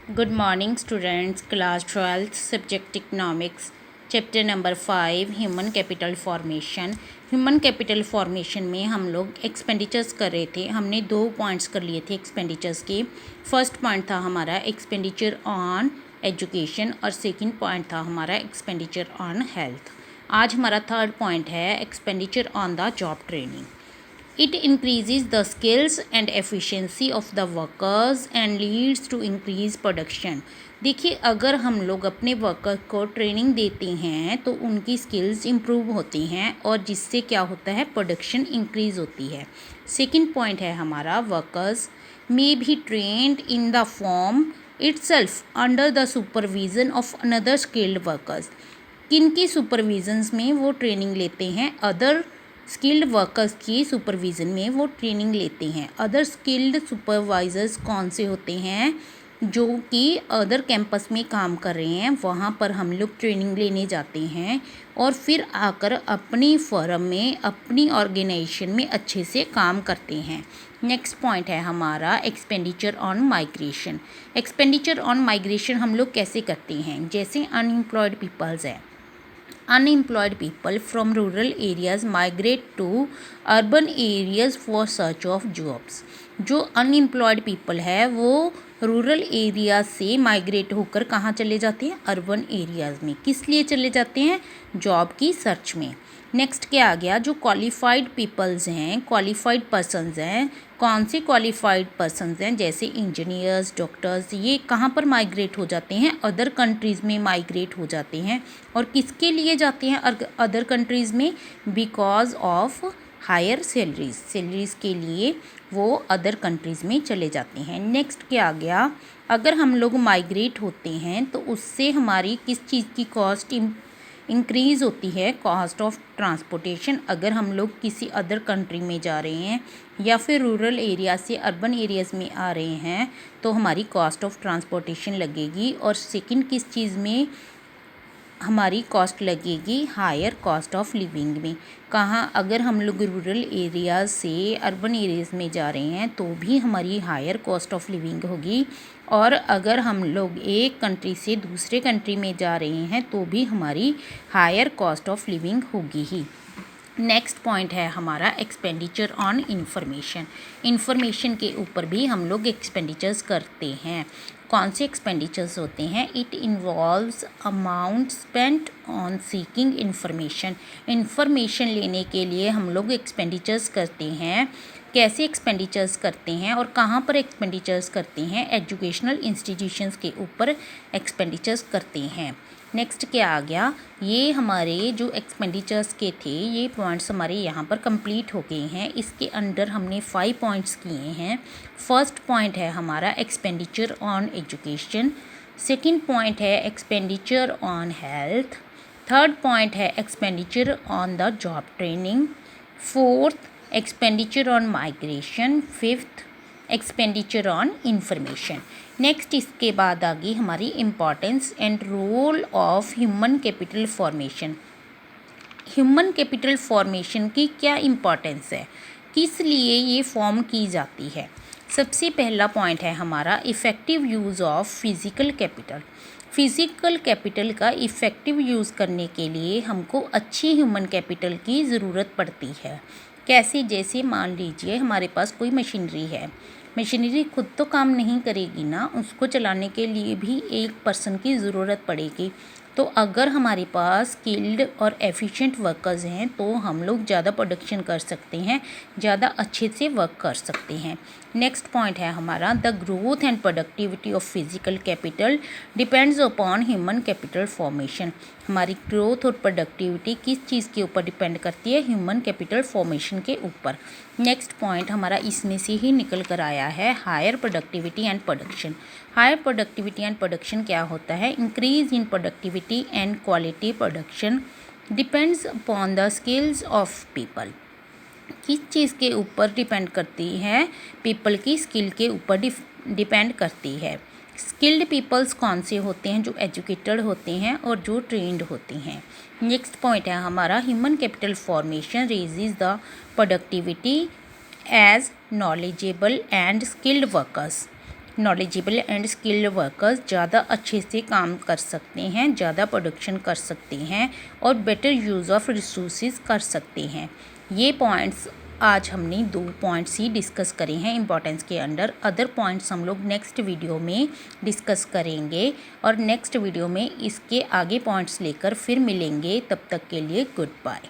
Good morning students, class 12th, subject economics, chapter number 5, human capital formation. Human capital formation में हम लोग expenditures कर रहे थे। हमने 2 पॉइंट्स कर लिए थे एक्सपेंडिचर्स के। फर्स्ट पॉइंट था हमारा एक्सपेंडिचर ऑन एजुकेशन और सेकंड पॉइंट था हमारा एक्सपेंडिचर ऑन हेल्थ। आज हमारा थर्ड पॉइंट है expenditure on the job training. It increases the skills and efficiency of the workers and leads to increased production. देखिए, अगर हम लोग अपने वर्कर को ट्रेनिंग देते हैं तो उनकी स्किल्स इम्प्रूव होती हैं और जिससे क्या होता है, प्रोडक्शन इंक्रीज़ होती है। सेकंड पॉइंट है हमारा workers may be trend in the form itself under the supervision of another skilled workers. किन की सुपरविजन्स में वो ट्रेनिंग लेते हैं? अदर स्किल्ड वर्कर्स की सुपरविज़न में वो ट्रेनिंग लेते हैं। अदर स्किल्ड सुपरवाइज़र्स कौन से होते हैं? जो कि अदर कैंपस में काम कर रहे हैं, वहाँ पर हम लोग ट्रेनिंग लेने जाते हैं और फिर आकर अपनी फर्म में, अपनी ऑर्गेनाइजेशन में अच्छे से काम करते हैं। नेक्स्ट पॉइंट है हमारा expenditure on migration. Expenditure on migration हम लोग कैसे करते हैं? जैसे अनएम्प्लॉयड पीपल्स है, unemployed people from rural areas migrate to urban areas for search of jobs। जो अनएम्प्लॉयड पीपल है वो रूरल एरिया से माइग्रेट होकर कहाँ चले जाते हैं? अर्बन एरियाज़ में। किस लिए चले जाते हैं? जॉब की सर्च में। नेक्स्ट क्या आ गया? जो क्वालिफाइड पीपल्स हैं, क्वालिफाइड पर्सनस हैं, कौन से क्वालिफाइड पर्सनस हैं? जैसे इंजीनियर्स, डॉक्टर्स, ये कहाँ पर माइग्रेट हो जाते हैं? अदर कंट्रीज़ में माइग्रेट हो जाते हैं। और किसके लिए जाते हैं अदर कंट्रीज़ में? बिकॉज ऑफ हायर सैलरीज़ के लिए वो अदर कंट्रीज़ में चले जाते हैं। नेक्स्ट क्या आ गया? अगर हम लोग माइग्रेट होते हैं तो उससे हमारी किस चीज़ की कॉस्ट इंक्रीज़ होती है? Cost of transportation. अगर हम लोग किसी अदर कंट्री में जा रहे हैं या फिर रूरल एरिया से अर्बन एरियाज़ में आ रहे हैं तो हमारी कॉस्ट ऑफ ट्रांसपोर्टेशन लगेगी। और सेकंड किस चीज़ में हमारी कॉस्ट लगेगी? हायर कॉस्ट ऑफ लिविंग में। कहाँ? अगर हम लोग रूरल एरियाज से अर्बन एरियाज़ में जा रहे हैं तो भी हमारी हायर कॉस्ट ऑफ लिविंग होगी। और अगर हम लोग एक कंट्री से दूसरे कंट्री में जा रहे हैं तो भी हमारी हायर कॉस्ट ऑफ लिविंग होगी ही। नेक्स्ट पॉइंट है हमारा एक्सपेंडिचर ऑन इंफॉर्मेशन। इंफॉर्मेशन के ऊपर भी हम लोग एक्सपेंडिचर्स करते हैं। कौन से एक्सपेंडिचर्स होते हैं? It involves amount spent on seeking information. Information लेने के लिए हम लोग एक्सपेंडिचर्स करते हैं। कैसे एक्सपेंडिचर्स करते हैं और कहाँ पर एक्सपेंडिचर्स करते हैं? एजुकेशनल इंस्टीट्यूशंस के ऊपर एक्सपेंडिचर्स करते हैं। नेक्स्ट क्या आ गया? ये हमारे जो एक्सपेंडिचर्स के थे ये पॉइंट्स हमारे यहाँ पर कंप्लीट हो गए हैं। इसके अंडर हमने 5 पॉइंट्स किए हैं। फर्स्ट पॉइंट है हमारा expenditure on education. Second point है expenditure on health. Third point है expenditure on the job training. Fourth expenditure on migration. Fifth expenditure on information. Next इसके बाद आ गई हमारी importance and role of human capital formation. Human capital formation की क्या importance है? किस लिए ये फॉर्म की जाती है? सबसे पहला पॉइंट है हमारा effective use of physical capital. Physical capital का इफ़ेक्टिव यूज़ करने के लिए हमको अच्छी ह्यूमन कैपिटल की ज़रूरत पड़ती है। कैसे? जैसे मान लीजिए हमारे पास कोई मशीनरी है, मशीनरी खुद तो काम नहीं करेगी ना, उसको चलाने के लिए भी एक पर्सन की ज़रूरत पड़ेगी। तो अगर हमारे पास स्किल्ड और एफिशिएंट वर्कर्स हैं तो हम लोग ज़्यादा प्रोडक्शन कर सकते हैं, ज़्यादा अच्छे से वर्क कर सकते हैं। नेक्स्ट पॉइंट है हमारा the growth and productivity of physical capital depends upon human capital formation. हमारी ग्रोथ और प्रोडक्टिविटी किस चीज़ के ऊपर डिपेंड करती है? ह्यूमन कैपिटल फॉर्मेशन के ऊपर। नेक्स्ट पॉइंट हमारा इसमें से ही निकल कर आया है higher productivity and production. Higher productivity and production क्या होता है? Increase in productivity and quality production depends upon the skills of people. किस चीज़ के ऊपर डिपेंड करती है? पीपल की स्किल के ऊपर डिपेंड करती है। स्किल्ड पीपल्स कौन से होते हैं? जो एजुकेटेड होते हैं और जो ट्रेंड होते हैं। नेक्स्ट पॉइंट है हमारा human capital formation raises the productivity as knowledgeable and skilled workers. Knowledgeable and skilled workers ज़्यादा अच्छे से काम कर सकते हैं, ज़्यादा प्रोडक्शन कर सकते हैं और बेटर यूज़ ऑफ रिसोर्सेज कर सकते हैं। ये पॉइंट्स आज हमने 2 पॉइंट्स ही डिस्कस करे हैं इम्पोर्टेंस के अंडर। अदर पॉइंट्स हम लोग नेक्स्ट वीडियो में डिस्कस करेंगे और नेक्स्ट वीडियो में इसके आगे पॉइंट्स लेकर फिर मिलेंगे। तब तक के लिए गुड बाय।